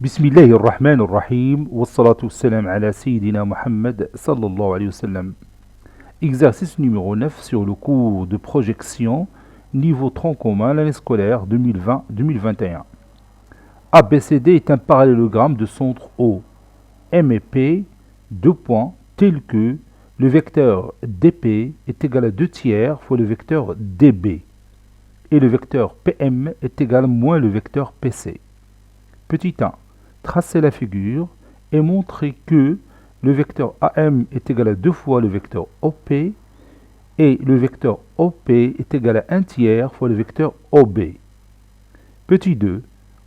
Bismillahirrahmanirrahim. Wassalatu wassalam ala Sayyidina Muhammad sallallahu alayhi wa sallam. Exercice numéro 9 sur le cours de projection niveau tronc commun l'année scolaire 2020-2021. ABCD est un parallélogramme de centre O. M et P, deux points tels que le vecteur DP est égal à 2 tiers fois le vecteur DB et le vecteur PM est égal à moins le vecteur PC. Petit 1. Tracez la figure et montrez que le vecteur AM est égal à 2 fois le vecteur OP et le vecteur OP est égal à 1 tiers fois le vecteur OB. Petit 2.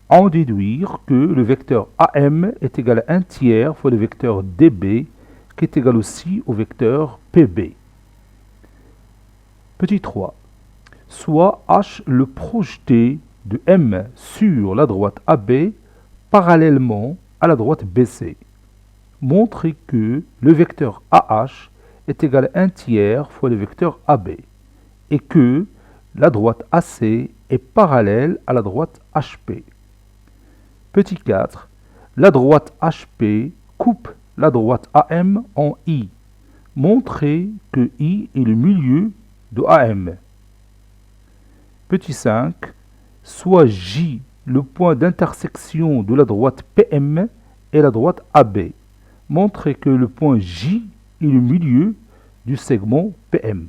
En déduire que le vecteur AM est égal à 1 tiers fois le vecteur DB qui est égal aussi au vecteur PB. Petit 3. Soit H le projeté de M sur la droite AB parallèlement à la droite BC. Montrez que le vecteur AH est égal à 1 tiers fois le vecteur AB et que la droite AC est parallèle à la droite HP. Petit 4. La droite HP coupe la droite AM en I. Montrez que I est le milieu de AM. Petit 5. Soit J le point d'intersection de la droite PM et la droite AB. Montrez que le point J est le milieu du segment PM.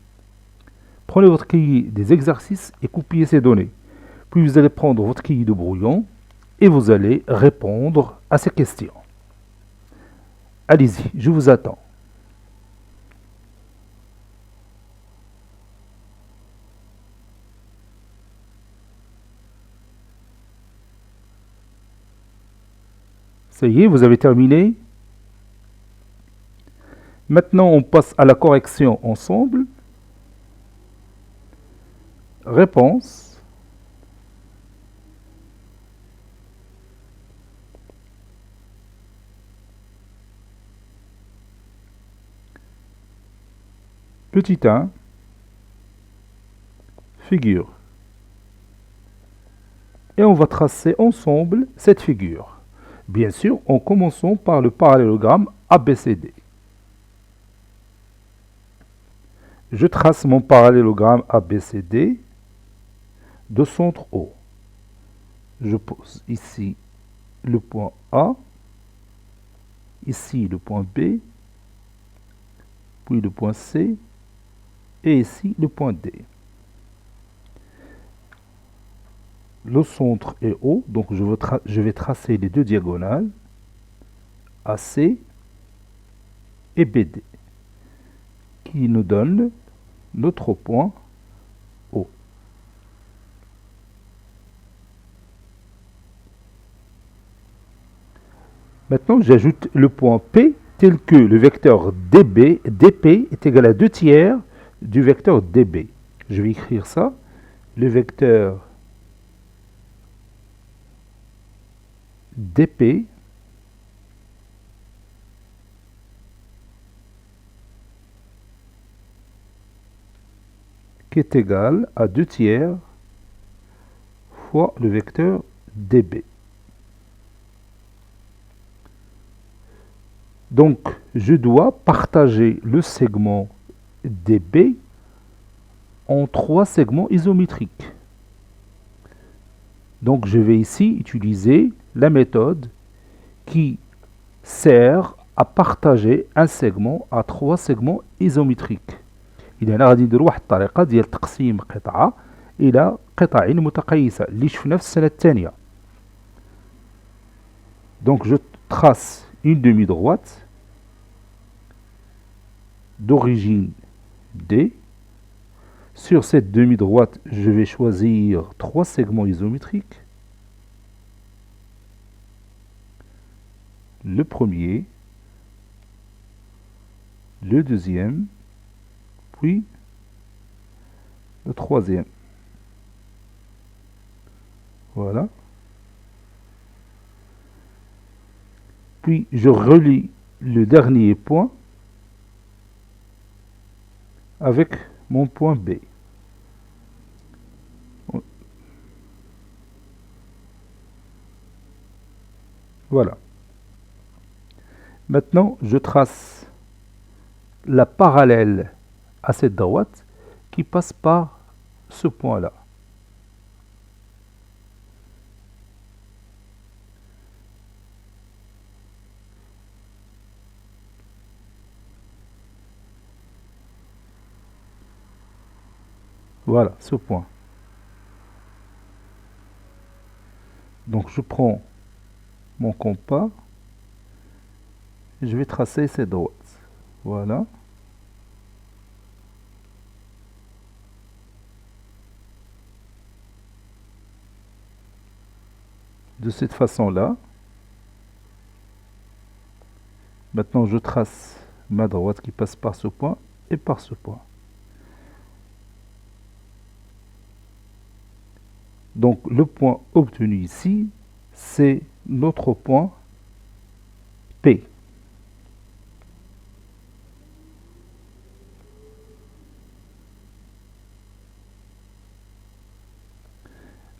Prenez votre cahier des exercices et copiez ces données. Puis vous allez prendre votre cahier de brouillon et vous allez répondre à ces questions. Allez-y, je vous attends. Ça y est, vous avez terminé. Maintenant, on passe à la correction ensemble. Réponse. Petit 1. Figure. Et on va tracer ensemble cette figure. Bien sûr, en commençant par le parallélogramme ABCD. Je trace mon parallélogramme ABCD de centre O. Je pose ici le point A, ici le point B, puis le point C, et ici le point D. Le centre est O, donc je vais tracer les deux diagonales, AC et BD, qui nous donnent notre point O. Maintenant, j'ajoute le point P tel que le vecteur DP est égal à 2 tiers du vecteur DB. Je vais écrire ça. Le vecteur DP qui est égal à 2 tiers fois le vecteur DB. Donc, je dois partager le segment DB en 3 segments isométriques. Donc, je vais ici utiliser la méthode qui sert à partager un segment à 3 segments isométriques. إذا غادي ندير واحد الطريقة ديال تقسيم قطعة إلى قطع متقيسة اللي شفنا في السنة الثانية. Donc je trace une demi-droite d'origine D. Sur cette demi-droite, je vais choisir 3 segments isométriques. Le premier, le deuxième, puis le troisième. Voilà. Puis je relie le dernier point avec mon point B. Voilà. Maintenant, je trace la parallèle à cette droite qui passe par ce point-là. Voilà, ce point. Donc je prends mon compas, et je vais tracer cette droite. Voilà. De cette façon-là. Maintenant, je trace ma droite qui passe par ce point et par ce point. Donc, le point obtenu ici, c'est notre point P.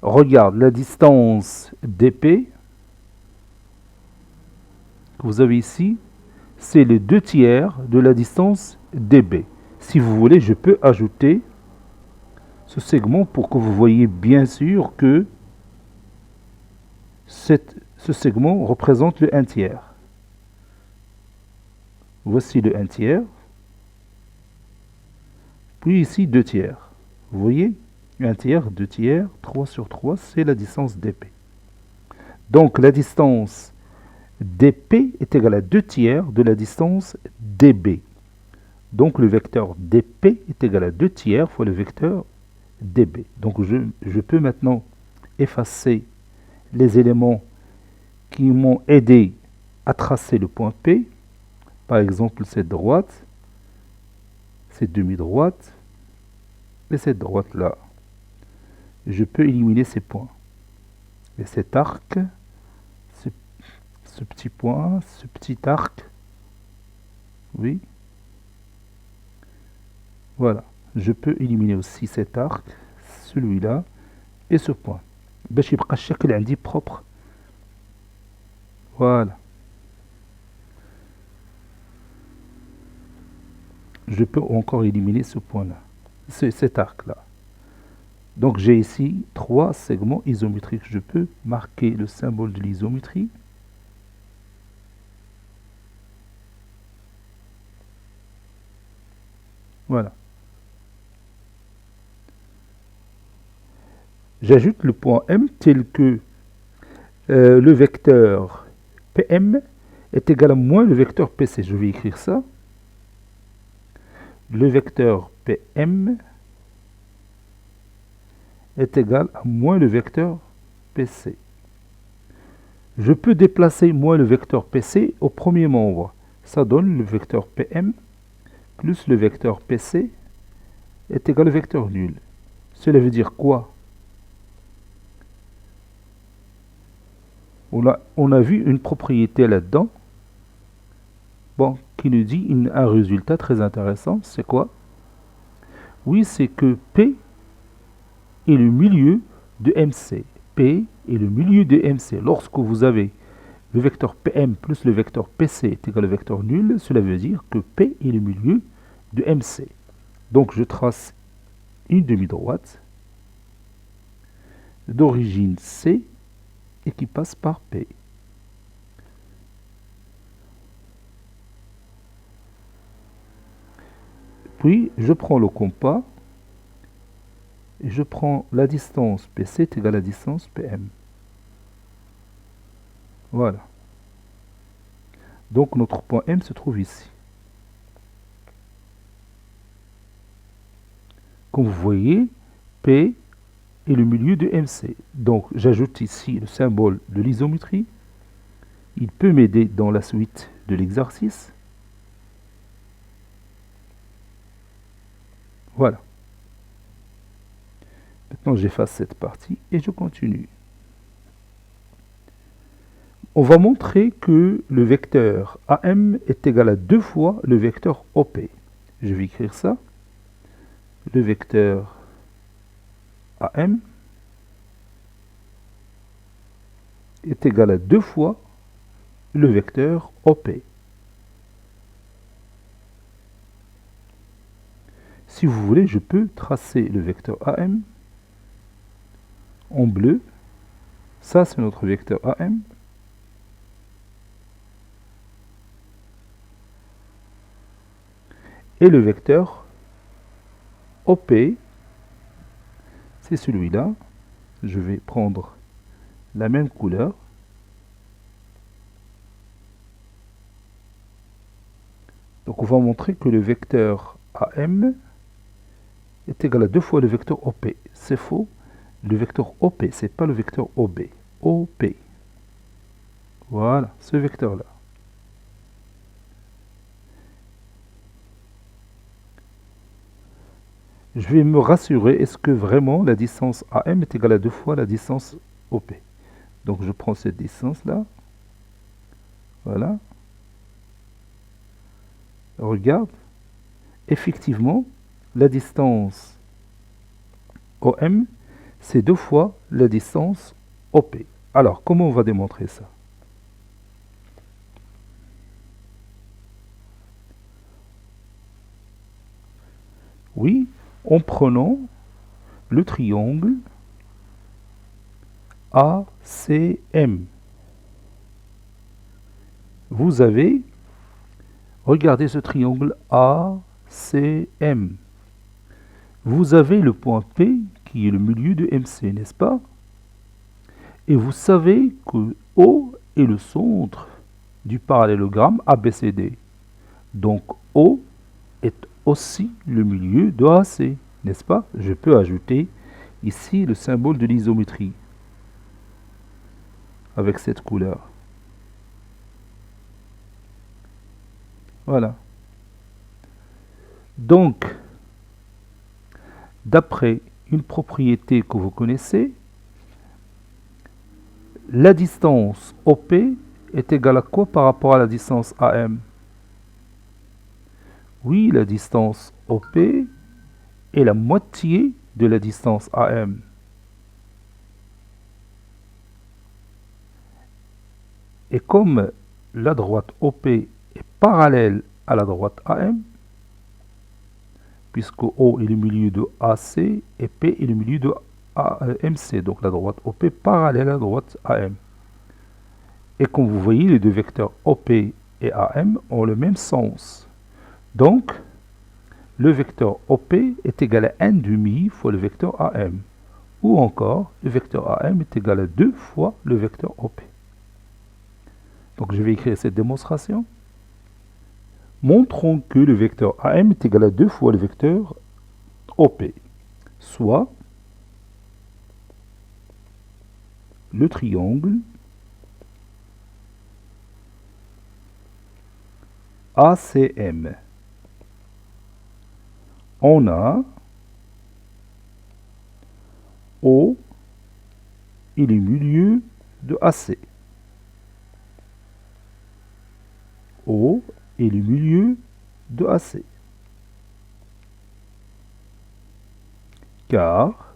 Regarde la distance dP que vous avez ici, c'est les 2/3 de la distance dB. Si vous voulez, je peux ajouter ce segment pour que vous voyez bien sûr que ce segment représente le 1/3. Voici le 1/3. Puis ici 2/3. Vous voyez 1/3, 2/3, 3/3, c'est la distance dP. Donc la distance dP est égale à 2/3 de la distance dB. Donc le vecteur dP est égal à 2/3 fois le vecteur dB. Donc je peux maintenant effacer les éléments qui m'ont aidé à tracer le point P. Par exemple cette droite, cette demi-droite et cette droite-là. Je peux éliminer ces points. Et cet arc, ce petit point, ce petit arc, oui, voilà. Je peux éliminer aussi cet arc, celui-là et ce point. باش يبقى الشكل عندي propre. Voilà. Je peux encore éliminer ce point-là, cet arc-là. Donc j'ai ici 3 segments isométriques. Je peux marquer le symbole de l'isométrie. Voilà. J'ajoute le point M tel que le vecteur PM est égal à moins le vecteur PC. Je vais écrire ça. Le vecteur PM est égal à moins le vecteur PC. Je peux déplacer moins le vecteur PC au premier membre. Ça donne le vecteur PM plus le vecteur PC est égal au vecteur nul. Cela veut dire quoi? On a vu une propriété là-dedans, bon, qui nous dit un résultat très intéressant. C'est quoi? Oui, c'est que P est le milieu de MC. P est le milieu de MC. Lorsque vous avez le vecteur PM plus le vecteur PC est égal au vecteur nul, cela veut dire que P est le milieu de MC. Donc je trace une demi-droite d'origine C et qui passe par P. Puis je prends le compas et je prends la distance PC est égale à la distance PM. Voilà. Donc notre point M se trouve ici. Comme vous voyez, P est le milieu de MC. Donc j'ajoute ici le symbole de l'isométrie. Il peut m'aider dans la suite de l'exercice. Voilà. Maintenant j'efface cette partie et je continue. On va montrer que le vecteur AM est égal à 2 fois le vecteur OP. Je vais écrire ça. Le vecteur AM est égal à 2 fois le vecteur OP. Si vous voulez, je peux tracer le vecteur AM en bleu. Ça, c'est notre vecteur AM. Et le vecteur OP, c'est celui-là. Je vais prendre la même couleur. Donc on va montrer que le vecteur AM est égal à 2 fois le vecteur OP. C'est faux. Le vecteur OP, c'est pas le vecteur OB. OP. Voilà, ce vecteur-là. Je vais me rassurer, est-ce que vraiment la distance AM est égale à 2 fois la distance OP? Donc je prends cette distance-là. Voilà. Regarde. Effectivement, la distance OM, c'est 2 fois la distance OP. Alors, comment on va démontrer ça? Oui, en prenant le triangle ACM. Vous avez, regardez ce triangle ACM. Vous avez le point P qui est le milieu de MC, n'est-ce pas? Et vous savez que O est le centre du parallélogramme ABCD. Donc O est aussi le milieu de AC, n'est-ce pas? Je peux ajouter ici le symbole de l'isométrie avec cette couleur. Voilà. Donc, d'après une propriété que vous connaissez, la distance OP est égale à quoi par rapport à la distance AM? Oui, la distance OP est la moitié de la distance AM. Et comme la droite OP est parallèle à la droite AM, puisque O est le milieu de AC et P est le milieu de MC, donc la droite OP parallèle à la droite AM. Et comme vous voyez, les deux vecteurs OP et AM ont le même sens. Donc, le vecteur OP est égal à 1,5 fois le vecteur AM. Ou encore, le vecteur AM est égal à 2 fois le vecteur OP. Donc, je vais écrire cette démonstration. Montrons que le vecteur AM est égal à 2 fois le vecteur OP, soit le triangle ACM. On a O et le milieu de AC. O et le milieu de AC. Car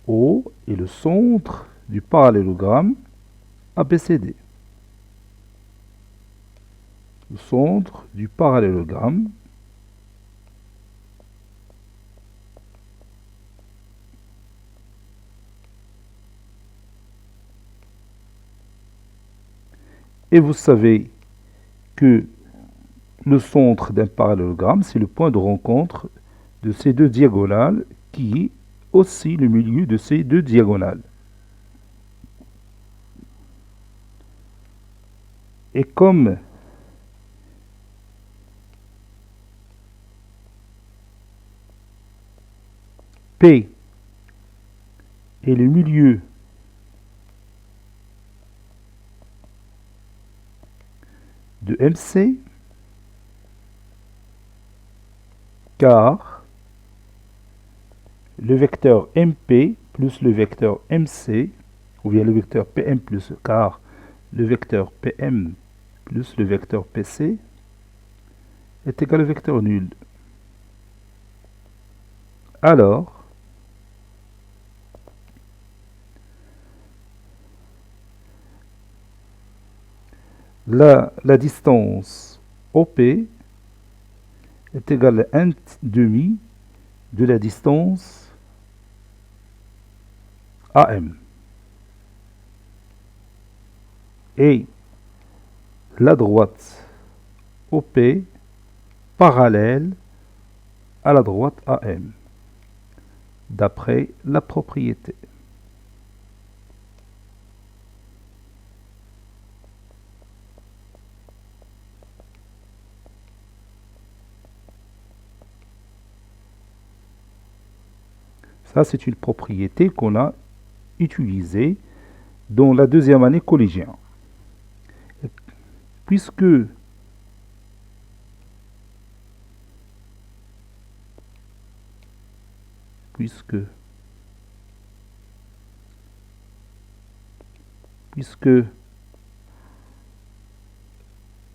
O est le centre du parallélogramme ABCD. Le centre du parallélogramme et vous savez que le centre d'un parallélogramme, c'est le point de rencontre de ces deux diagonales qui est aussi le milieu de ces deux diagonales. Et comme P est le milieu de MC, car le vecteur MP plus le vecteur MC, ou bien le vecteur PM plus, car le vecteur PM plus le vecteur PC est égal au vecteur nul. Alors, la distance OP est égale à 1 demi de la distance AM. Et la droite OP parallèle à la droite AM, d'après la propriété. Ça, c'est une propriété qu'on a utilisée dans la deuxième année collégien. Puisque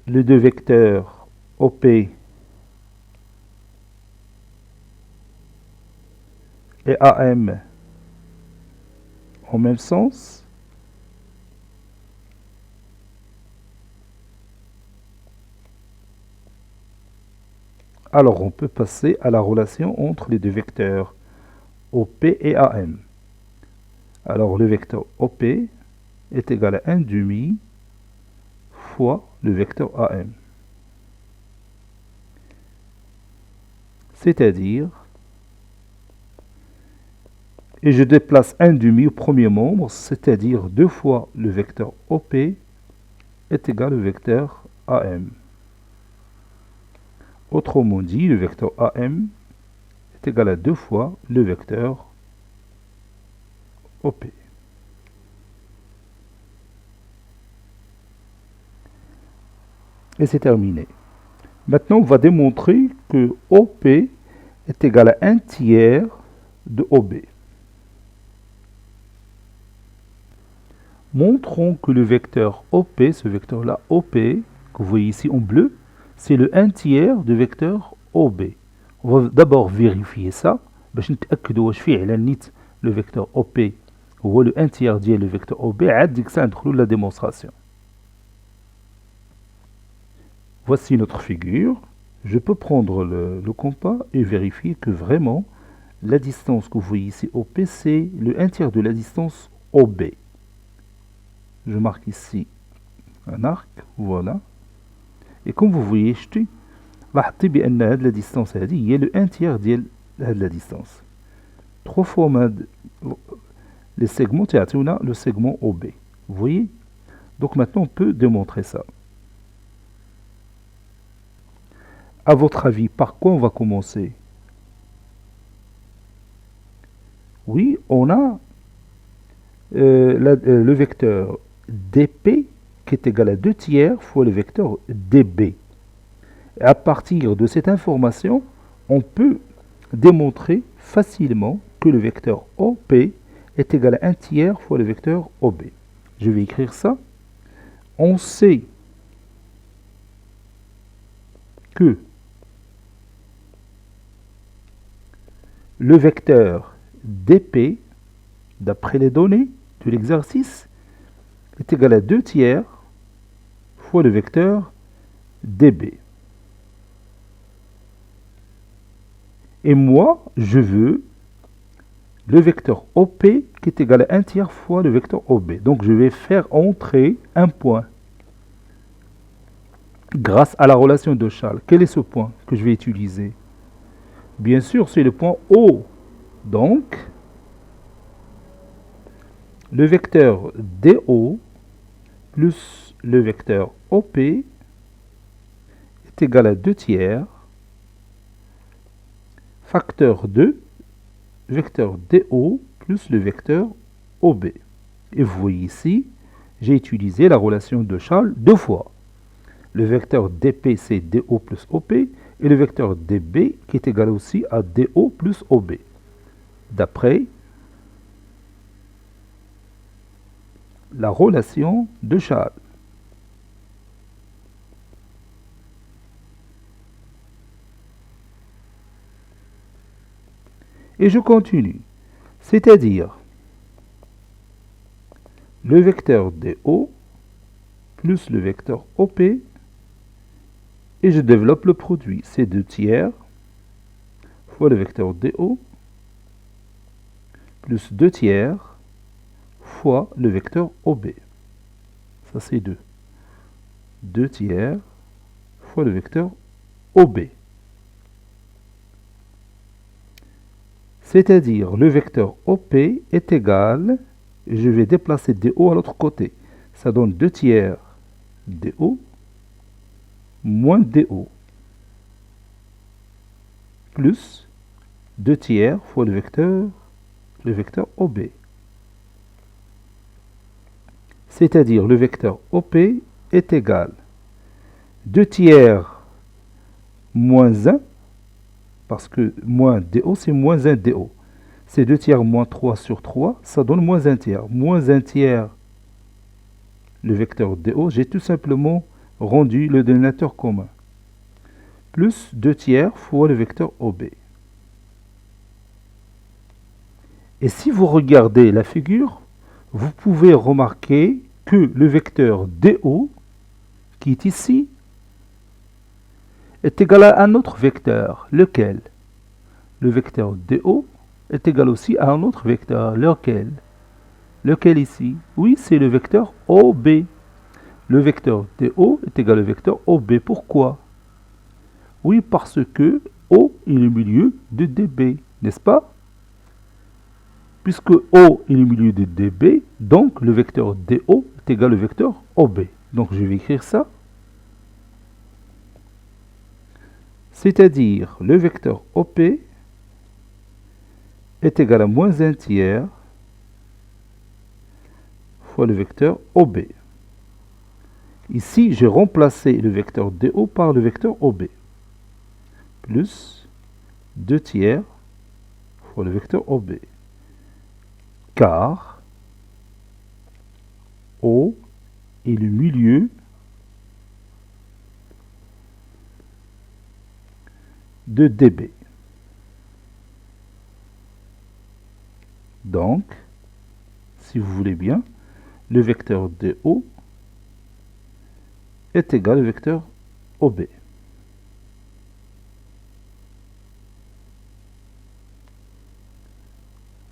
les deux vecteurs OP et AM ont même sens, alors on peut passer à la relation entre les deux vecteurs OP et AM. Alors le vecteur OP est égal à 1 demi fois le vecteur AM. C'est-à-dire, et je déplace 1 demi au premier membre, c'est-à-dire 2 fois le vecteur OP est égal au vecteur AM. Autrement dit, le vecteur AM est égal à 2 fois le vecteur OP. Et c'est terminé. Maintenant, on va démontrer que OP est égal à 1 tiers de OB. Montrons que le vecteur OP, ce vecteur-là, OP, que vous voyez ici en bleu, c'est le 1 tiers du vecteur OB. On va d'abord vérifier ça. باش نتأكدوا واش فعلا نيت le vecteur OP هو le 1 tiers ديال le vecteur OB. عاد ديك الساعة ندخلوا la démonstration. Voici notre figure. Je peux prendre le compas et vérifier que vraiment la distance que vous voyez ici OP, c'est le 1 tiers de la distance OB. Je marque ici un arc, voilà. Et comme vous voyez, لاحظتي بأن هذه la distance هذه هي le 1 tiers ديال هذه la distance. 3 fois les segments تعطيونا le segment OB. Vous voyez? Donc maintenant on peut démontrer ça. À votre avis, par quoi on va commencer? Oui, on a le vecteur dP qui est égal à 2 tiers fois le vecteur dB. Et à partir de cette information, on peut démontrer facilement que le vecteur OP est égal à 1 tiers fois le vecteur OB. Je vais écrire ça. On sait que le vecteur dP, d'après les données de l'exercice, est égal à 2 tiers fois le vecteur dB. Et moi, je veux le vecteur OP qui est égal à 1 tiers fois le vecteur OB. Donc je vais faire entrer un point grâce à la relation de Charles. Quel est ce point que je vais utiliser? Bien sûr, c'est le point O. Donc, le vecteur DO plus le vecteur OP est égal à 2 tiers facteur 2 vecteur DO plus le vecteur OB. Et vous voyez ici, j'ai utilisé la relation de Charles 2 fois. Le vecteur DP, c'est DO plus OP, et le vecteur DB qui est égal aussi à DO plus OB. D'après la relation de Charles. Et je continue. C'est-à-dire le vecteur DO plus le vecteur OP, et je développe le produit. C'est 2 tiers fois le vecteur DO, plus 2 tiers fois le vecteur OB. Ça, c'est 2. 2 tiers fois le vecteur OB. C'est-à-dire, le vecteur OP est égal, je vais déplacer DO à l'autre côté. Ça donne 2 tiers DO moins DO plus 2 tiers fois le vecteur OB. C'est-à-dire, le vecteur OP est égal 2 tiers moins 1, parce que moins DO, c'est moins 1 DO. C'est 2 tiers moins 3 sur 3, ça donne moins 1 tiers. Moins 1 tiers, le vecteur DO, j'ai tout simplement rendu le dénominateur commun. Plus 2 tiers fois le vecteur OB. Et si vous regardez la figure, vous pouvez remarquer que le vecteur DO, qui est ici, est égal à un autre vecteur. Lequel? Le vecteur DO est égal aussi à un autre vecteur. Lequel? Lequel ici? Oui, c'est le vecteur OB. Le vecteur DO est égal au vecteur OB. Pourquoi? Oui, parce que O est le milieu de DB, n'est-ce pas? Puisque O est le milieu de DB, donc le vecteur DO est égal au vecteur OB. Donc je vais écrire ça. C'est-à-dire, le vecteur OP est égal à moins 1 tiers fois le vecteur OB. Ici, j'ai remplacé le vecteur DO par le vecteur OB. Plus 2 tiers fois le vecteur OB. Car O est le milieu de DB. Donc, si vous voulez bien, le vecteur DO est égal au vecteur OB.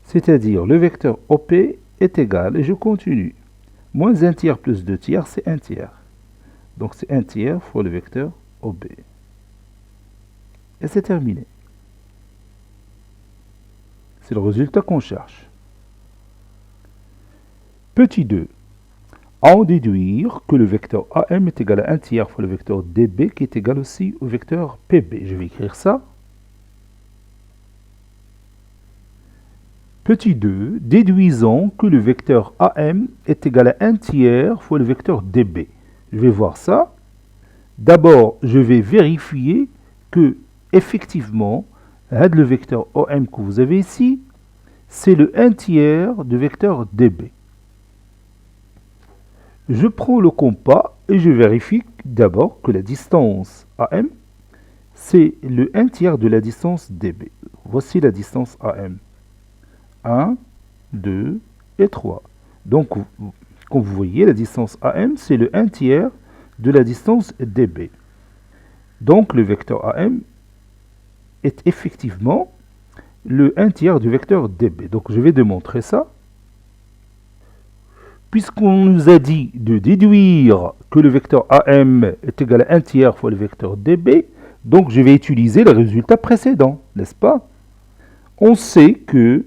C'est-à-dire, le vecteur OP est égal, et je continue. Moins 1 tiers plus 2 tiers, c'est 1 tiers. Donc, c'est 1 tiers fois le vecteur OB. Et c'est terminé. C'est le résultat qu'on cherche. Petit 2. En déduire que le vecteur AM est égal à 1 tiers fois le vecteur DB qui est égal aussi au vecteur PB. Je vais écrire ça. Petit 2. Déduisons que le vecteur AM est égal à 1 tiers fois le vecteur DB. Je vais voir ça. D'abord, je vais vérifier que effectivement, le vecteur OM que vous avez ici, c'est le 1 tiers du vecteur DB. Je prends le compas et je vérifie d'abord que la distance AM, c'est le 1 tiers de la distance DB. Voici la distance AM. 1, 2 et 3. Donc, comme vous voyez, la distance AM, c'est le 1 tiers de la distance DB. Donc, le vecteur AM est effectivement le 1 tiers du vecteur DB. Donc, je vais démontrer ça. Puisqu'on nous a dit de déduire que le vecteur AM est égal à 1 tiers fois le vecteur DB, donc je vais utiliser le résultat précédent, n'est-ce pas? On sait que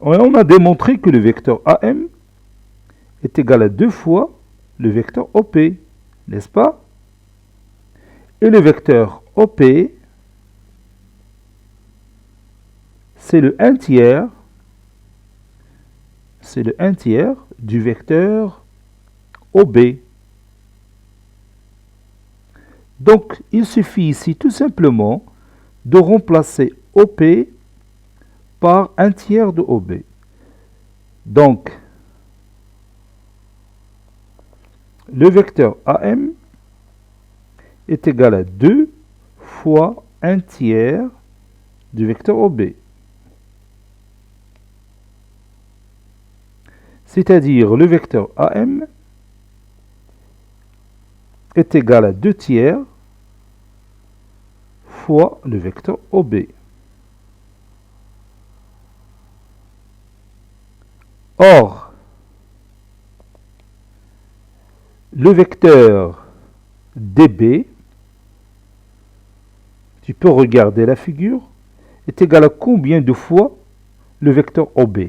on a démontré que le vecteur AM est égal à 2 fois le vecteur OP, n'est-ce pas? Et le vecteur OP, c'est le 1 tiers, du vecteur OB. Donc, il suffit ici tout simplement de remplacer OP par 1 tiers de OB. Donc, le vecteur AM est égal à 2 fois 1 tiers du vecteur OB. C'est-à-dire le vecteur AM est égal à 2 tiers fois le vecteur OB. Or, le vecteur DB, tu peux regarder la figure, est égal à combien de fois le vecteur OB?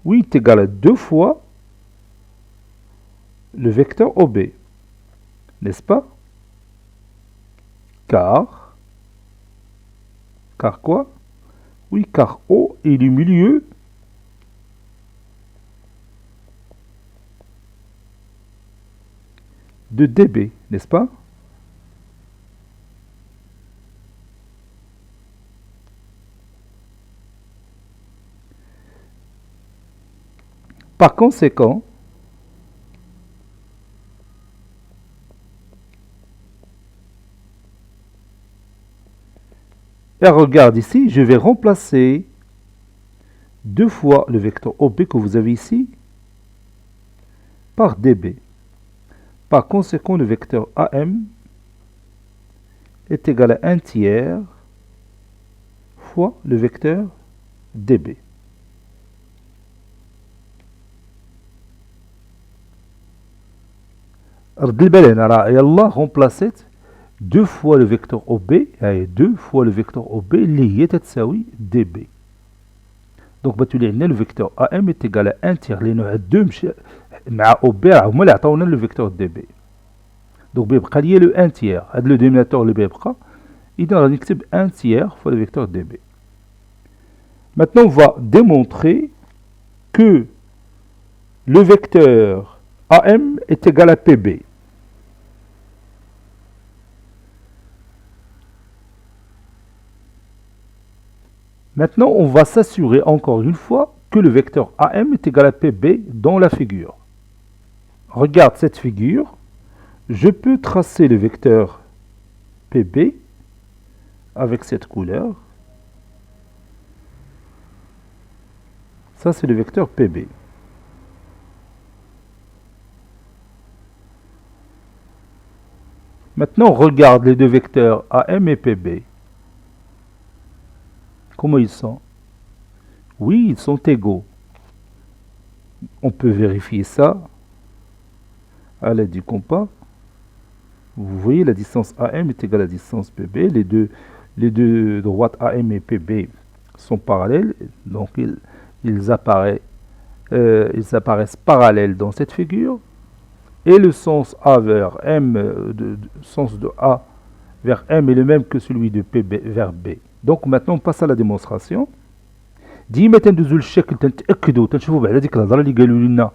Oui, est égal à 2 fois le vecteur OB, n'est-ce pas? Car quoi? Oui, car O est le milieu de DB, n'est-ce pas? Par conséquent, et regarde ici, je vais remplacer 2 fois le vecteur OB que vous avez ici par DB. Par conséquent, le vecteur AM est égal à 1 tiers fois le vecteur DB. رد البال هنا راه يلا remplacت 2 fois le vecteur OB هاي 2 fois le vecteur OB اللي هي تتساوي DB. دونك باتولي عندنا لو فيكتور AM est égal à 1 tiers لأنه هاد 2 مشى مع OB راه هما اللي عطاونا لو فيكتور DB. دونك بيبقى ليا لو 1 tiers هاد لو دينوميناتور اللي بيبقى إذا غادي نكتب 1 tiers fois le vecteur DB. Maintenant on va démontrer que le vecteur AM est égal à PB. Maintenant, on va s'assurer encore une fois que le vecteur AM est égal à PB dans la figure. Regarde cette figure. Je peux tracer le vecteur PB avec cette couleur. Ça, c'est le vecteur PB. Maintenant, regarde les deux vecteurs AM et PB. Comment ils sont? Oui, ils sont égaux. On peut vérifier ça à l'aide du compas. Vous voyez, la distance AM est égale à la distance PB. Les deux droites AM et PB sont parallèles. Donc, ils apparaissent parallèles dans cette figure. Et le sens A vers M, sens de A vers M est le même que celui de PB vers B. Donc maintenant on passe à la démonstration. ديما تندوزو للشكل تنتاكدوا تنشوفوا بعد هذيك الهضره اللي قالوا لنا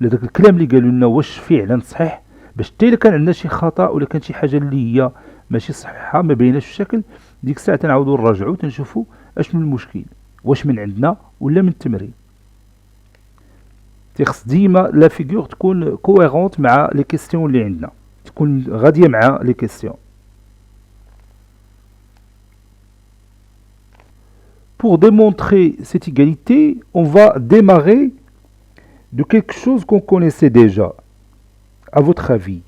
ولا داك الكلام اللي قالوا لنا واش فعلا صحيح باش حتى الا كان عندنا شي خطا ولا كان شي حاجه اللي هي ماشي صحيحه ما بيناش في الشكل ديك الساعه تنعاودوا نراجعوا تنشوفوا اش من المشكل واش من عندنا ولا من التمرين. تيخص ديما لا فيغور تكون كويرونت مع لي كيسيون اللي عندنا تكون غاديه مع لي كيسيون. Pour démontrer cette égalité, on va démarrer de quelque chose qu'on connaissait déjà. À votre avis,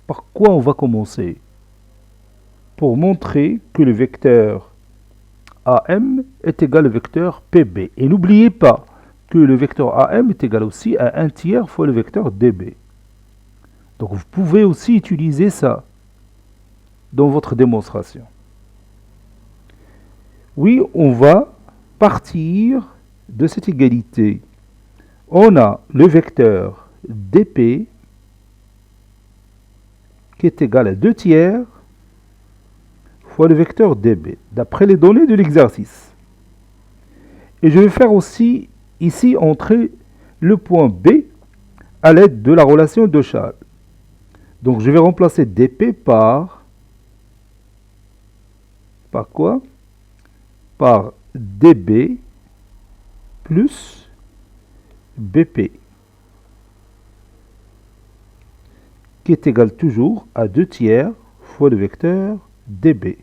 par quoi on va commencer? Pour montrer que le vecteur AM est égal au vecteur PB. Et n'oubliez pas que le vecteur AM est égal aussi à 1 tiers fois le vecteur DB. Donc vous pouvez aussi utiliser ça dans votre démonstration. Oui, on va partir de cette égalité. On a le vecteur dp qui est égal à 2 tiers fois le vecteur db, d'après les données de l'exercice. Et je vais faire aussi ici entrer le point B à l'aide de la relation de Charles. Donc je vais remplacer dp par quoi? Par db plus bp qui est égal toujours à 2 tiers fois le vecteur db.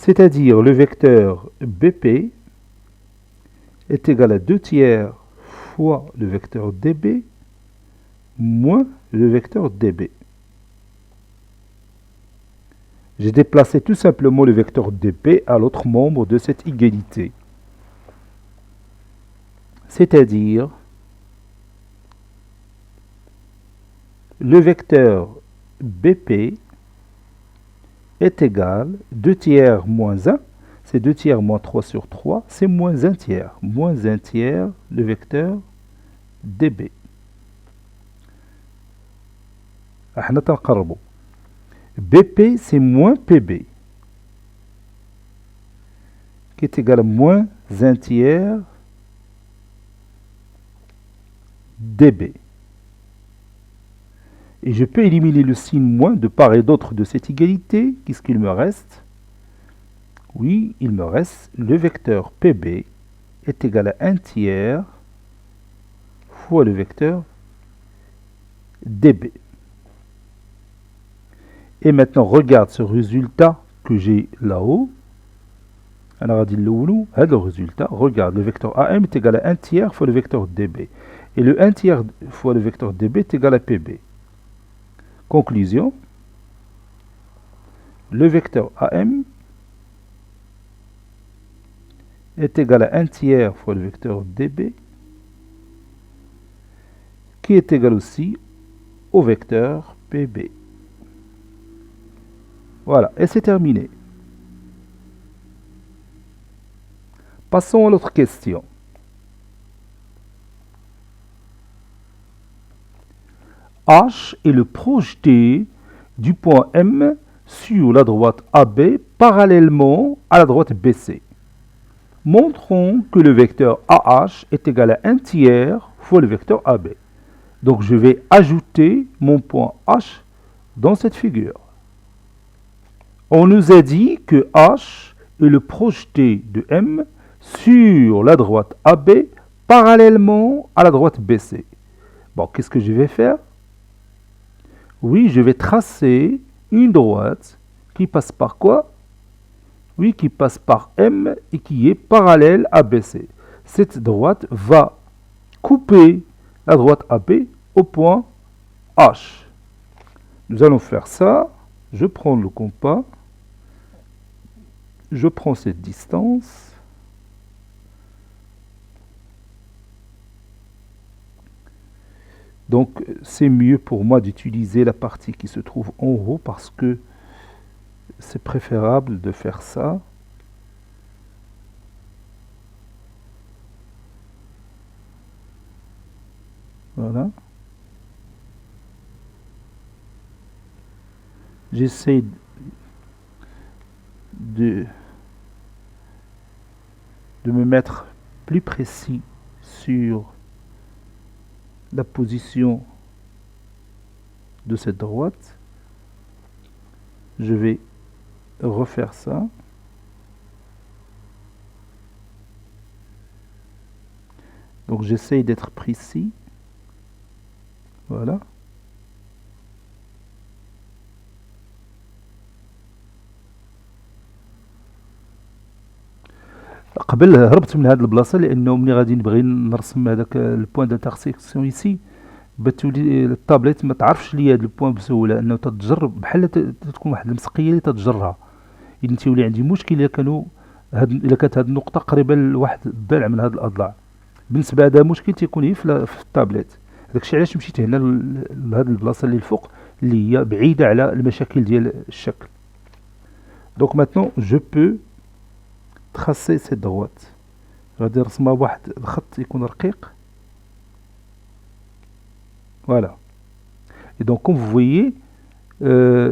C'est-à-dire le vecteur BP est égal à 2 tiers fois le vecteur DB moins le vecteur DB. J'ai déplacé tout simplement le vecteur DB à l'autre membre de cette égalité. C'est-à-dire le vecteur BP est égal 2 tiers moins 1, c'est 2 tiers moins 3 sur 3, c'est moins 1 tiers. Moins 1 tiers, le vecteur DB. احنا تنقربوا. BP c'est moins PB qui est égal à moins 1 tiers DB. Et je peux éliminer le signe moins de part et d'autre de cette égalité. Qu'est-ce qu'il me reste? Oui, il me reste le vecteur PB est égal à 1 tiers fois le vecteur DB. Et maintenant, regarde ce résultat que j'ai là-haut. Alors, le résultat, regarde, le vecteur AM est égal à 1 tiers fois le vecteur DB. Et le 1 tiers fois le vecteur DB est égal à PB. Conclusion, le vecteur AM est égal à 1 tiers fois le vecteur DB, qui est égal aussi au vecteur PB. Voilà, et c'est terminé. Passons à l'autre question. H est le projeté du point M sur la droite AB parallèlement à la droite BC. Montrons que le vecteur AH est égal à 1 tiers fois le vecteur AB. Donc je vais ajouter mon point H dans cette figure. On nous a dit que H est le projeté de M sur la droite AB parallèlement à la droite BC. Bon, qu'est-ce que je vais faire? Oui, je vais tracer une droite qui passe par quoi? Oui, qui passe par M et qui est parallèle à BC. Cette droite va couper la droite AB au point H. Nous allons faire ça. Je prends le compas. Je prends cette distance. Donc, c'est mieux pour moi d'utiliser la partie qui se trouve en haut parce que c'est préférable de faire ça. Voilà. J'essaie de me mettre plus précis sur la position de cette droite. Je vais refaire ça. Donc j'essaye d'être précis. Voilà. قبل هربت من هذه البلاصه لانه ملي غادي نبغي نرسم هذاك البوان دانترسيكسيون ايسي بتولي الطابليت ما تعرفش ليا هذا البوان بسهوله انه تتجرب بحال تكون واحد المسقيه اللي تتجرها. اذا تيولي عندي مشكل الا كانت هذه النقطه قريبه لواحد الضلع من هذه الاضلاع. بالنسبه لهذا المشكل تيكون هي في الطابليت. داكشي علاش مشيت هنا لهذه البلاصه اللي الفوق اللي هي بعيده على المشاكل ديال الشكل. دونك ماتنون جو بو tracer cette droite. غادي نرسمها بواحد الخط يكون رقيق. Voilà. Et donc comme vous voyez,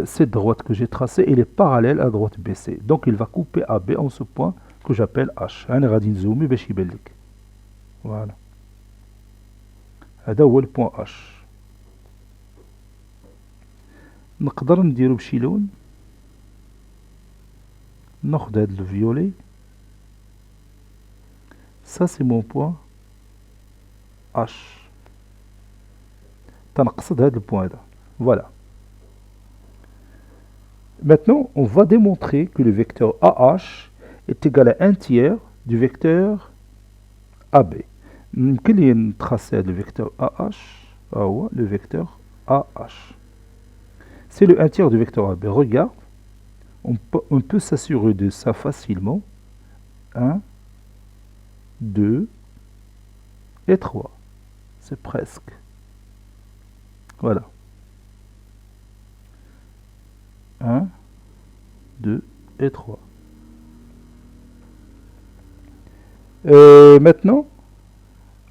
cette droite que j'ai tracée, elle est parallèle à la droite BC. Donc il va couper AB en ce point que j'appelle H. أنا غادي نزومي باش يبان لك. Voilà. هذا هو البوان H. نقدر نديرو بشي لون. ناخد هاد الفيولي. Ça c'est mon point H. تنقصد هذا البوان هذا. Voilà. Maintenant, on va démontrer que le vecteur AH est égal à 1 tiers du vecteur AB. Quel est le tracé du vecteur AH? Le vecteur AH. C'est le 1 tiers du vecteur AB. Regarde, on peut s'assurer de ça facilement. 1, 2 et 3. C'est presque. Voilà. 1, 2 et 3. Et maintenant,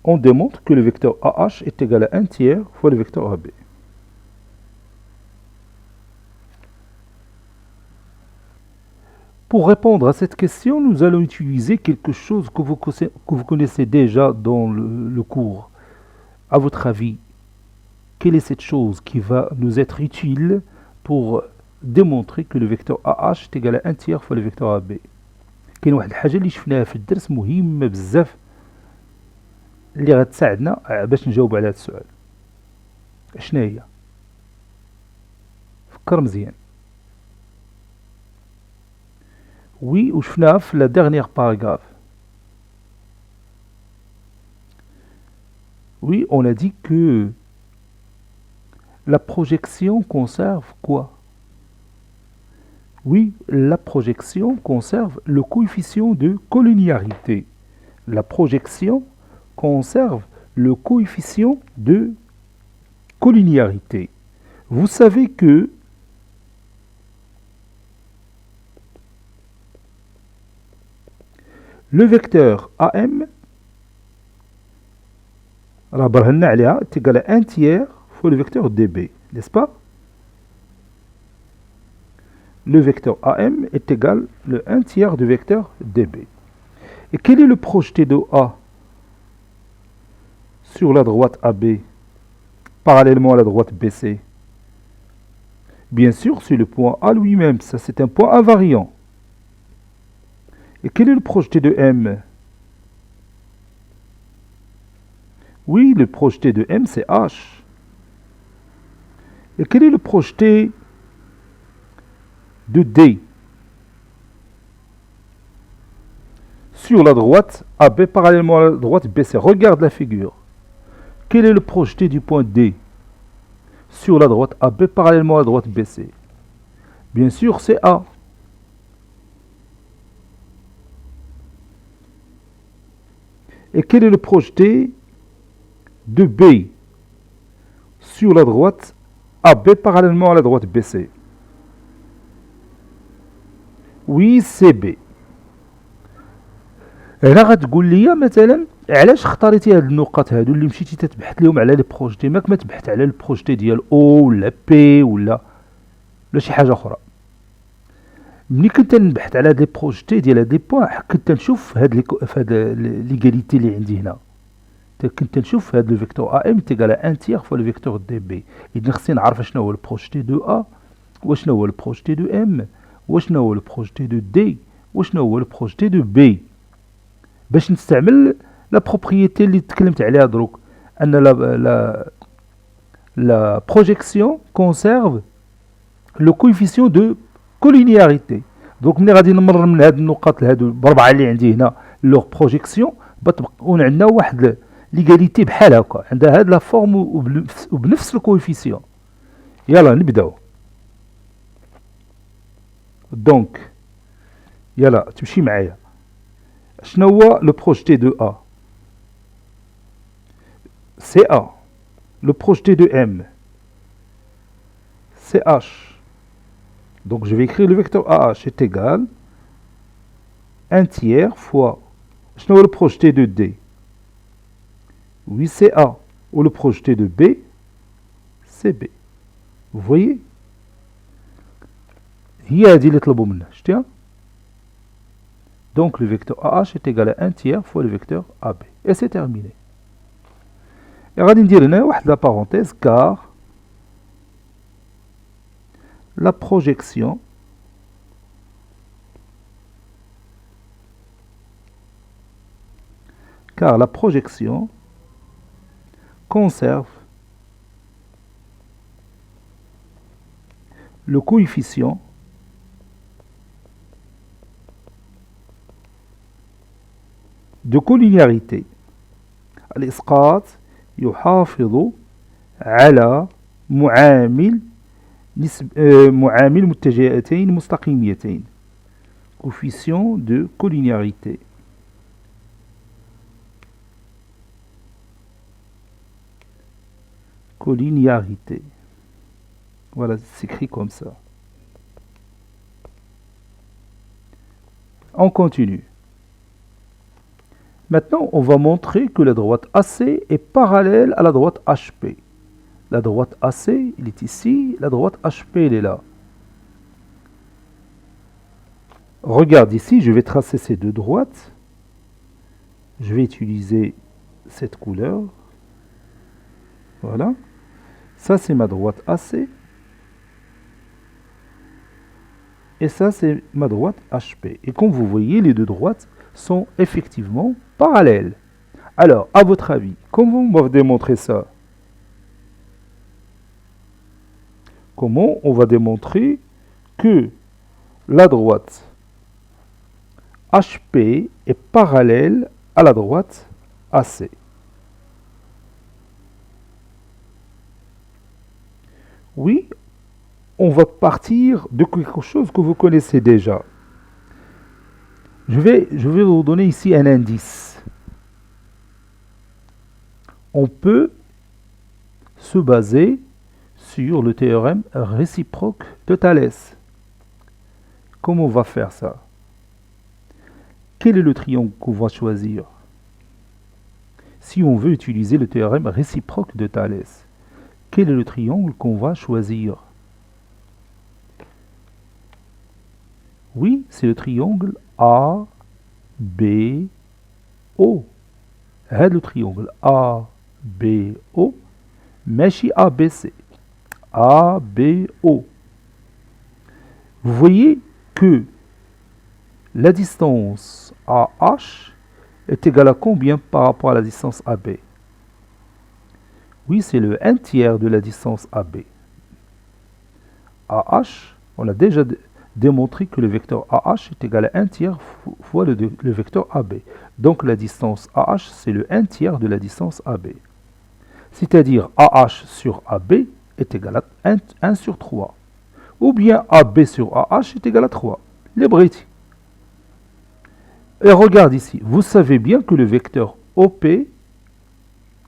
on démontre que le vecteur AH est égal à 1 tiers fois le vecteur AB. Pour répondre à cette question, nous allons utiliser quelque chose que vous connaissez déjà dans le cours. À votre avis, quelle est cette chose qui va nous être utile pour démontrer que le vecteur AH est égal à 1 tiers fois le vecteur AB؟ كاين واحد الحاجة اللي شفناها في الدرس مهمة بزاف اللي غتساعدنا باش نجاوب على هذا السؤال. شنو هي؟ فكر مزيان. Oui, وشفناها في la dernière paragraphe. Oui, on a dit que la projection conserve quoi? Oui, la projection conserve le coefficient de collinéarité. La projection conserve le coefficient de collinéarité. Vous savez que le vecteur AM est égal à 1 tiers fois le vecteur DB, n'est-ce pas? Le vecteur AM est égal à 1 tiers du vecteur DB. Et quel est le projeté de A sur la droite AB parallèlement à la droite BC? Bien sûr, c'est le point A lui-même, ça c'est un point invariant. Et quel est le projeté de M? Oui, le projeté de M c'est H. Et quel est le projeté de D sur la droite AB parallèlement à la droite BC? Regarde la figure. Quel est le projeté du point D sur la droite AB parallèlement à la droite BC? Bien sûr, c'est A. Et quel est le projeté de B sur la droite AB parallèlement à la droite BC? Oui, c'est B. هنا غتقول لي مثلا علاش اختاريتي هاد النقط هادو اللي مشيتي تتبحث لهم على لي بروجيتي، ماك ما تبحث على البروجيتي ديال او ولا بي ولا شي حاجه اخرى. ملي كنت نبحث على هاد لي بروجيتي ديال هاد لي بوين كنت نشوف هاد ليغاليتي اللي عندي هنا، كنت نشوف هاد لو فيكتور ا ام تيغال 1 تيغ فوا لو فيكتور دي بي. اذا خصني نعرف شنو هو البروجيتي دو ا وشنو هو البروجيتي دو ام وشنو هو البروجيتي دو دي وشنو هو البروجيتي دو بي باش نستعمل لا بروبريتي اللي تكلمت عليها دروك، ان لا بروجيكسيون كونسيرف لو كويفيسيون دو كولينياريتي. دونك ملي غادي نمرر من هاد النقاط هادو بربعه اللي عندي هنا لوغ بروجيكسيون بتكون عندنا واحد ليغاليتي بحال هكا، عندها هاد لا فورم وبنفس الكويفيسيون. يلا نبداو. دونك يلا تمشي معايا. شنو هو لو بروجيتي دو A؟ سي A. Le projeté de M, c'est H. Donc je vais écrire le vecteur AH est égal 1 tiers fois, je n'ai le projeté de D. Oui, c'est A. Ou le projeté de B, c'est B. Vous voyez? هي هذه اللي طلبوا منا، شتيها؟ Donc le vecteur AH est égal à 1 tiers fois le vecteur AB. Et c'est terminé. Et غادي ندير هنا واحد لا parenthèse car la projection conserve le coefficient de collinéarité. الإسقاط يحافظ على معامل متجهتين مستقيميتين. Coefficient de collinéarité. Collinéarité. Voilà, c'est écrit comme ça. On continue. Maintenant, on va montrer que la droite AC est parallèle à la droite HP. La droite AC, il est ici, la droite HP, elle est là. Regarde ici, je vais tracer ces deux droites. Je vais utiliser cette couleur. Voilà. Ça, c'est ma droite AC. Et ça, c'est ma droite HP. Et comme vous voyez, les deux droites sont effectivement parallèles. Alors, à votre avis, comment on va démontrer ça? Comment on va démontrer que la droite HP est parallèle à la droite AC? Oui, on va partir de quelque chose que vous connaissez déjà. Je vais vous donner ici un indice. On peut se baser sur le théorème réciproque de Thalès. Comment on va faire ça? Quel est le triangle qu'on va choisir? Si on veut utiliser le théorème réciproque de Thalès, quel est le triangle qu'on va choisir? Oui, c'est le triangle ABO. هذا le triangle ABO ماشي ABC. ABO. Vous voyez que la distance AH est égale à combien par rapport à la distance AB? Oui, c'est le 1 tiers de la distance AB. AH, on a déjà démontré que le vecteur AH est égal à 1 tiers fois le vecteur AB. Donc la distance AH, c'est le 1 tiers de la distance AB. C'est-à-dire AH sur AB est égal à 1 sur 3. Ou bien AB sur AH est égal à 3. Les Briti. Et regarde ici, vous savez bien que le vecteur OP,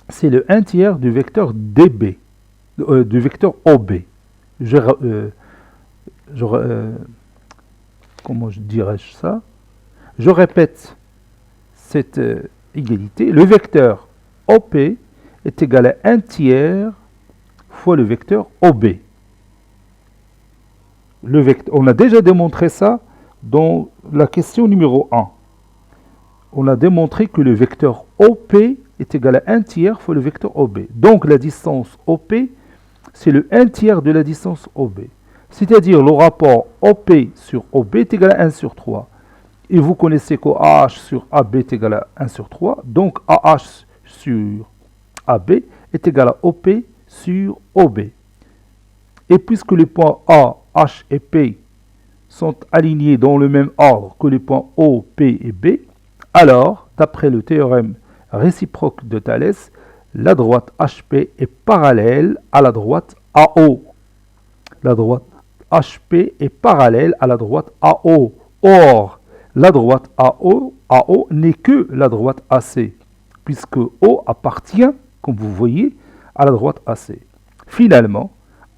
c'est le 1 tiers du vecteur DB, du vecteur OB. Comment je dirais-je ça? Je répète cette égalité. Le vecteur OP est égal à 1 tiers fois le vecteur OB. On a déjà démontré ça dans la question numéro 1. On a démontré que le vecteur OP est égal à 1 tiers fois le vecteur OB. Donc la distance OP, c'est le 1 tiers de la distance OB. C'est-à-dire le rapport OP sur OB est égal à 1 sur 3. Et vous connaissez que AH sur AB est égal à 1 sur 3. Donc AH sur AB est égal à OP sur OB. Et puisque les points A, H et P sont alignés dans le même ordre que les points O, P et B, alors, d'après le théorème réciproque de Thalès, la droite HP est parallèle à la droite AO. La droite HP est parallèle à la droite AO. Or, la droite AO n'est que la droite AC, puisque O appartient, comme vous voyez, à la droite AC. Finalement,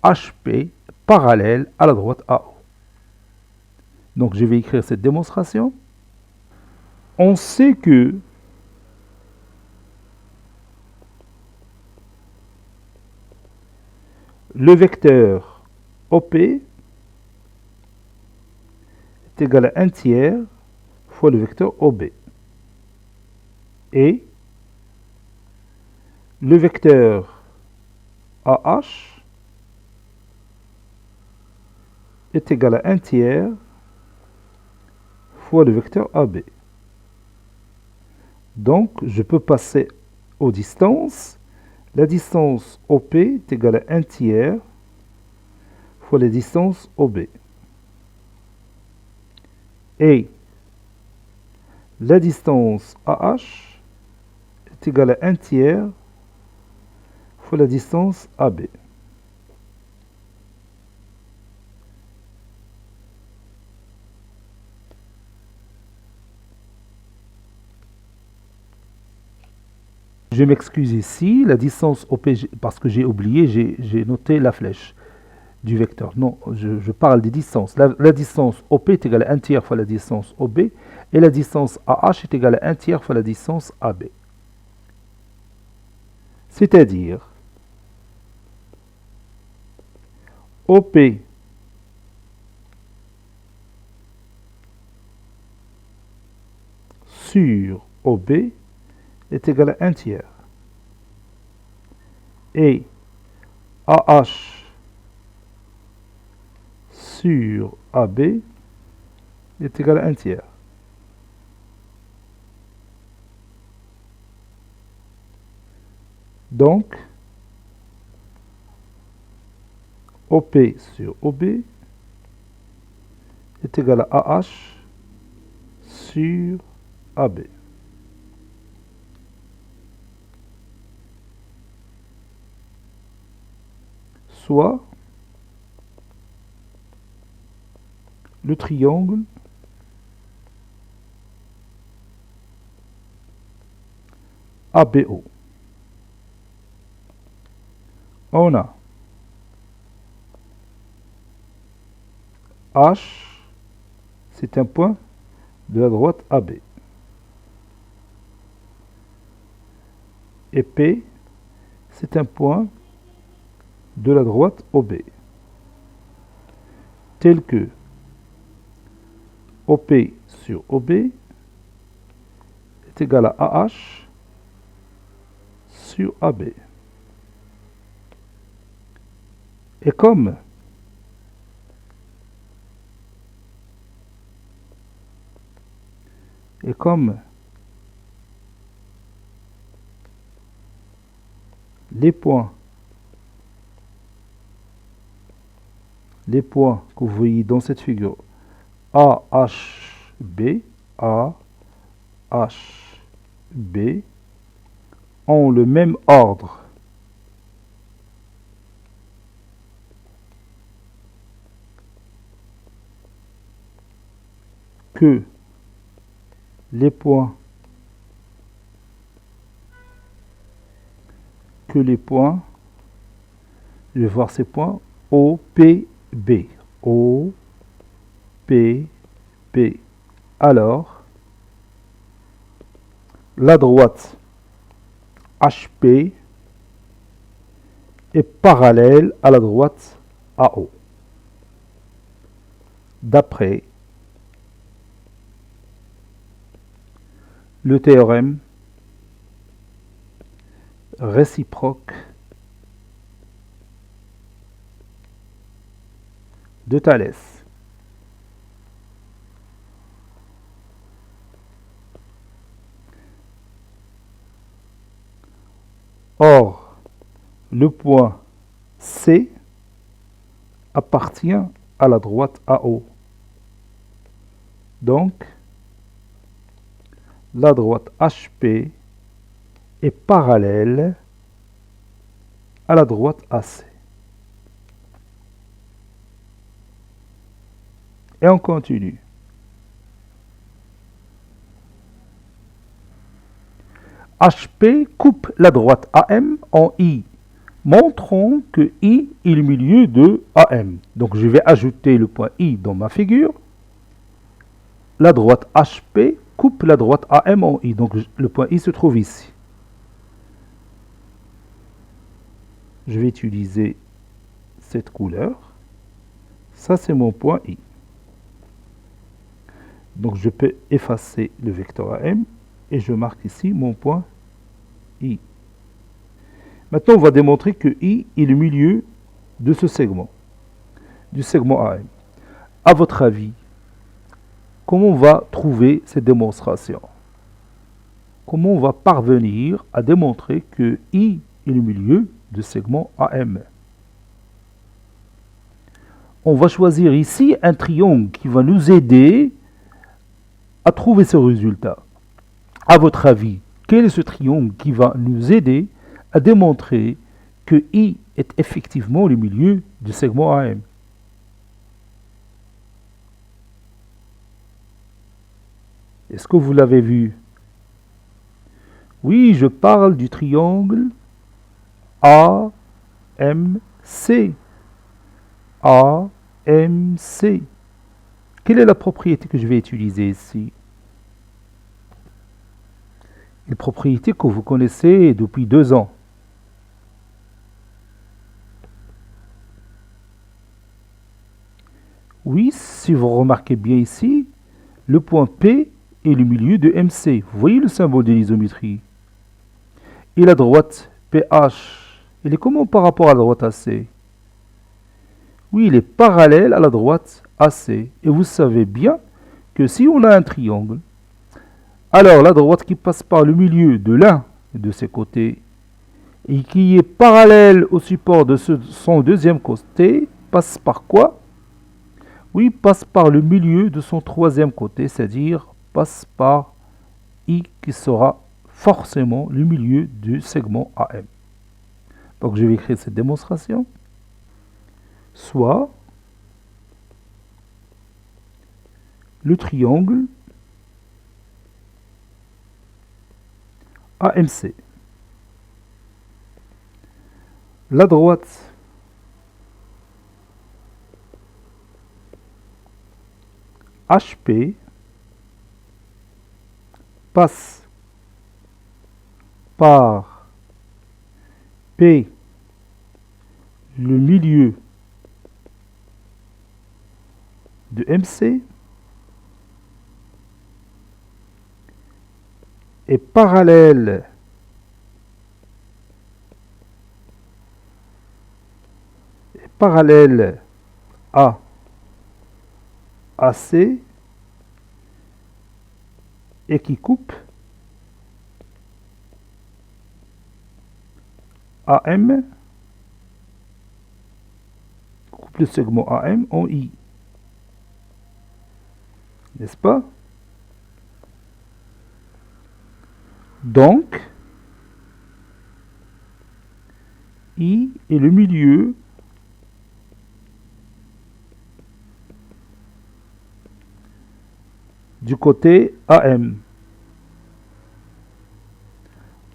HP parallèle à la droite AO. Donc, je vais écrire cette démonstration. On sait que le vecteur OP est égal à 1 tiers fois le vecteur OB. Et le vecteur AH est égal à 1 tiers fois le vecteur AB. Donc, je peux passer aux distances. La distance OP est égale à 1 tiers fois la distance OB. Et La distance AH est égale à 1 tiers fois la distance AB. Je m'excuse ici, la distance OP, parce que j'ai oublié, j'ai noté la flèche du vecteur. Non, je parle des distances. La distance OP est égale à 1 tiers fois la distance OB, et la distance AH est égale à 1 tiers fois la distance AB. C'est-à-dire, OP sur OB est égal à 1 tiers. Et AH sur AB est égal à 1 tiers. Donc, OP sur OB est égal à AH sur AB. Soit le triangle ABO. On a H, c'est un point de la droite AB. Et P, c'est un point de la droite OB. Tel que OP sur OB est égal à AH sur AB. Et comme les points que vous voyez dans cette figure AHB ont le même ordre que les points je vais voir ces points OPB. Alors, la droite HP est parallèle à la droite AO. D'après le théorème réciproque de Thalès. Or, le point C appartient à la droite AO. Donc, la droite HP est parallèle à la droite AC. Et on continue. HP coupe la droite AM en I. Montrons que I est le milieu de AM. Donc je vais ajouter le point I dans ma figure. La droite HP coupe la droite AM en I. Donc le point I se trouve ici. Je vais utiliser cette couleur. Ça, c'est mon point I. Donc je peux effacer le vecteur AM et je marque ici mon point I. Maintenant, on va démontrer que I est le milieu de ce segment, du segment AM. À votre avis, comment on va trouver cette démonstration? Comment on va parvenir à démontrer que I est le milieu du segment AM? On va choisir ici un triangle qui va nous aider à trouver ce résultat. À votre avis, quel est ce triangle qui va nous aider à démontrer que I est effectivement le milieu du segment AM? Est-ce que vous l'avez vu? Oui, je parle du triangle AMC. AMC. Quelle est la propriété que je vais utiliser ici? Une propriété que vous connaissez depuis 2 ans. Oui, si vous remarquez bien ici, le point P est le milieu de MC. Vous voyez le symbole de l'isométrie. Et la droite PH, elle est comment par rapport à la droite AC? Oui, il est parallèle à la droite AC. Et vous savez bien que si on a un triangle, alors la droite qui passe par le milieu de l'un de ses côtés et qui est parallèle au support de son deuxième côté, passe par quoi? Oui, passe par le milieu de son troisième côté, c'est-à-dire passe par I qui sera forcément le milieu du segment AM. Donc je vais écrire cette démonstration. Soit le triangle AMC. La droite HP passe par P, le milieu de MC, est parallèle à AC et qui coupe AM, coupe le segment AM en I. N'est-ce pas? Donc, I est le milieu du côté AM.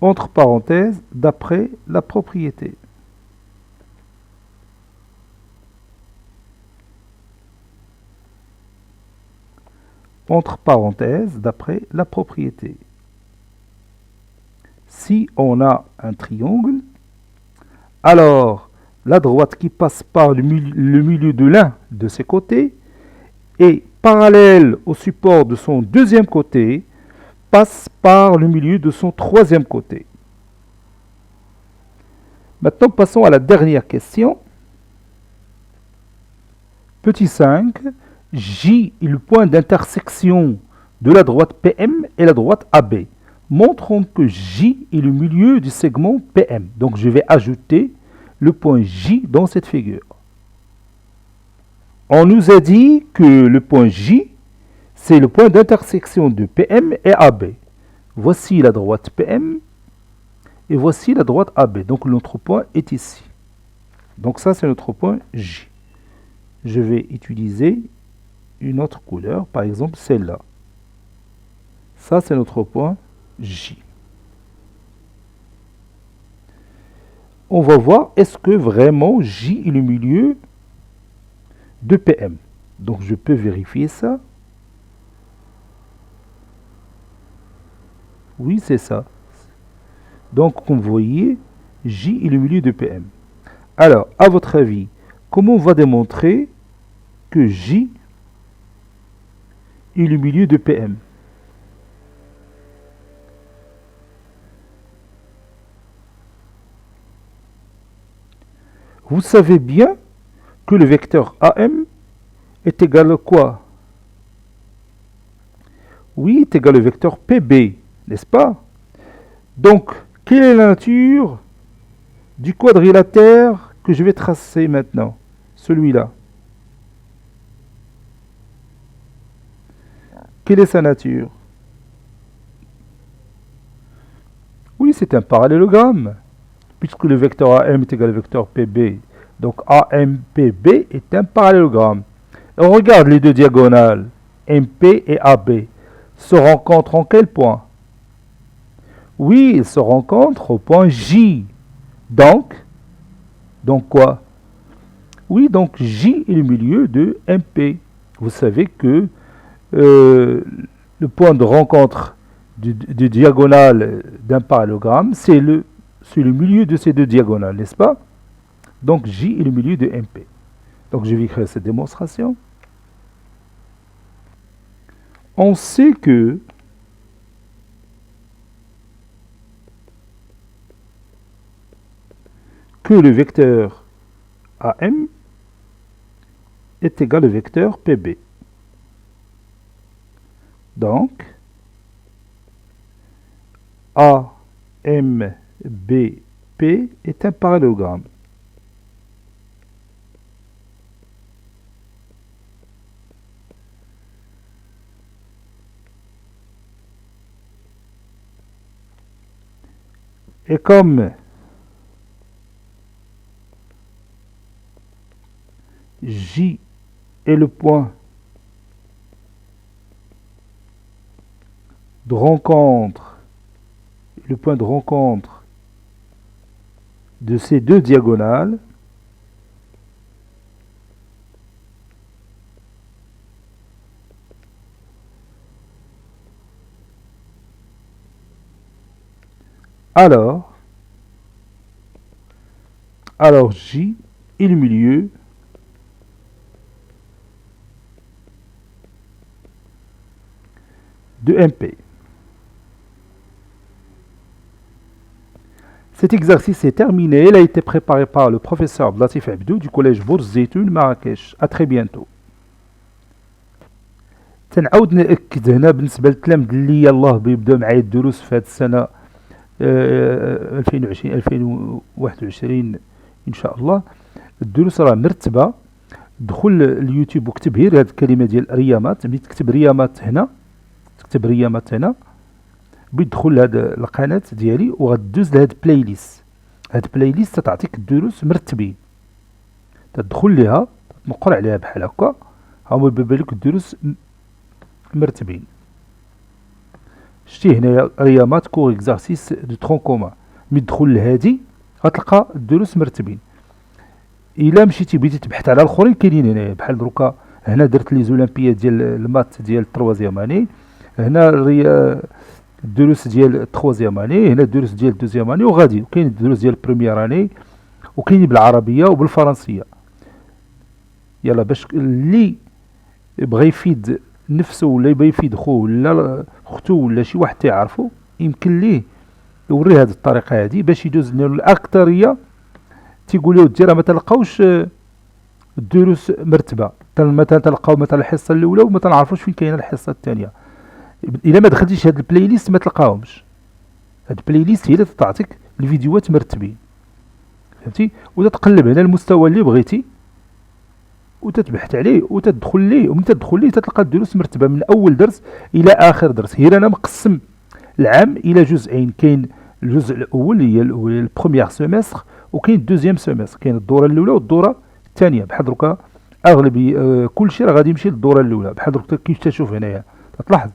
Entre parenthèses, d'après la propriété. Entre parenthèses, d'après la propriété. Si on a un triangle, alors la droite qui passe par le milieu de l'un de ses côtés est parallèle au support de son deuxième côté, passe par le milieu de son troisième côté. Maintenant, passons à la dernière question. Petit 5, J est le point d'intersection de la droite PM et la droite AB. Montrons que J est le milieu du segment PM. Donc, je vais ajouter le point J dans cette figure. On nous a dit que le point J, c'est le point d'intersection de PM et AB. Voici la droite PM et voici la droite AB. Donc, notre point est ici. Donc, ça, c'est notre point J. Je vais utiliser une autre couleur, par exemple celle-là. Ça, c'est notre point J. On va voir, est-ce que vraiment J est le milieu de PM? Donc, je peux vérifier ça. Oui, c'est ça. Donc, comme vous voyez, J est le milieu de PM. Alors, à votre avis, comment on va démontrer que J est le milieu de PM? Vous savez bien que le vecteur AM est égal à quoi? Oui, est égal au vecteur PB, n'est-ce pas? Donc, quelle est la nature du quadrilatère que je vais tracer maintenant? Celui-là. Quelle est sa nature? c'est un parallélogramme, puisque le vecteur AM est égal au vecteur PB. Donc AMPB est un parallélogramme. On regarde les deux diagonales, MP et AB, se rencontrent en quel point? Oui, ils se rencontrent au point J. Donc quoi? Oui, donc J est le milieu de MP. Vous savez que le point de rencontre du diagonale d'un parallélogramme, c'est le milieu de ces deux diagonales, n'est-ce pas? Donc J est le milieu de MP. Donc je vais écrire cette démonstration. On sait que le vecteur AM est égal au vecteur PB. Donc, AMBP est un parallélogramme. Et comme J est le point de rencontre, de ces deux diagonales, alors J est le milieu de MP. Cet exercice est terminé. Il a été préparé par le professeur Abdelatif Abdou du collège Bourzetoun Marrakech. À très bientôt. تنعاود نأكد هنا بالنسبة للتلامذ اللي يلاه بيبداو معايا الدروس في هذه السنة 2021 إن شاء الله. الدروس راه مرتبة. دخل اليوتيوب وكتب غير هذه الكلمة ديال ريامات. ملي تكتب ريامات هنا بيدخل لهاد القناة ديالي وغدوز لهاد بلاي ليست. هاد بلاي ليست تعطيك الدروس مرتبين، تدخل ليها تنقر عليها بحال هكا، هما يبان لك الدروس مرتبين. شتي هنايا ريامات كور اكزارسيس دو ترون كومان، ملي تدخل لهادي غتلقى الدروس مرتبين. الا مشيتي بديتي تبحث على الاخرين كاينين هنايا، بحال دروكا هنا درت لي زولامبياد ديال المات ديال التروازيام اني، هنا الدروس ديال التخوازيام اني، هنا الدروس ديال الدوزيام اني، وغادي وكاين الدروس ديال البروميير اني، وكاين بالعربيه وبالفرنسيه. يلا باش اللي بغى يفيد نفسه ولا يبغى يفيد خوه ولا اختو ولا شي واحد تعرفو، يمكن ليه يوريه هذه الطريقه هذه باش يدوز. الاكثريه تيقول له ديرها ما تلقاوش الدروس مرتبه، مثلا تلقاو مثلا الحصه الاولى وما تنعرفوش فين كاينه الحصه الثانيه. الا ما دخلتيش هاد البلاي ليست ما تلقاهمش. هاد البلاي ليست هي اللي تعطيك الفيديوهات مرتبين، فهمتي؟ وتتقلب هنا المستوى اللي بغيتي وتتبحث عليه وتدخل ليه، ومن تدخل ليه تتلقى الدروس مرتبه من اول درس الى اخر درس. هي انا مقسم العام الى جزئين، كاين الجزء الاول هي البروميير سيمستر، وكاين الدوزيام سيمستر، كاين الدوره الاولى والدوره الثانيه. بحال دروكا اغلبي كلشي راه غادي يمشي للدوره الاولى. بحال دروكا كيف تشوف هنايا تلاحظ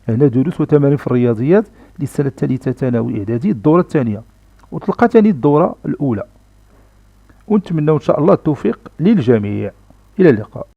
هنا دروس وتمارين في الرياضيات للسنه الثالثه ثانوي اعدادي الدوره الثانيه، وتلقى ثاني الدوره الاولى. ونتمنى ان شاء الله التوفيق للجميع. الى اللقاء.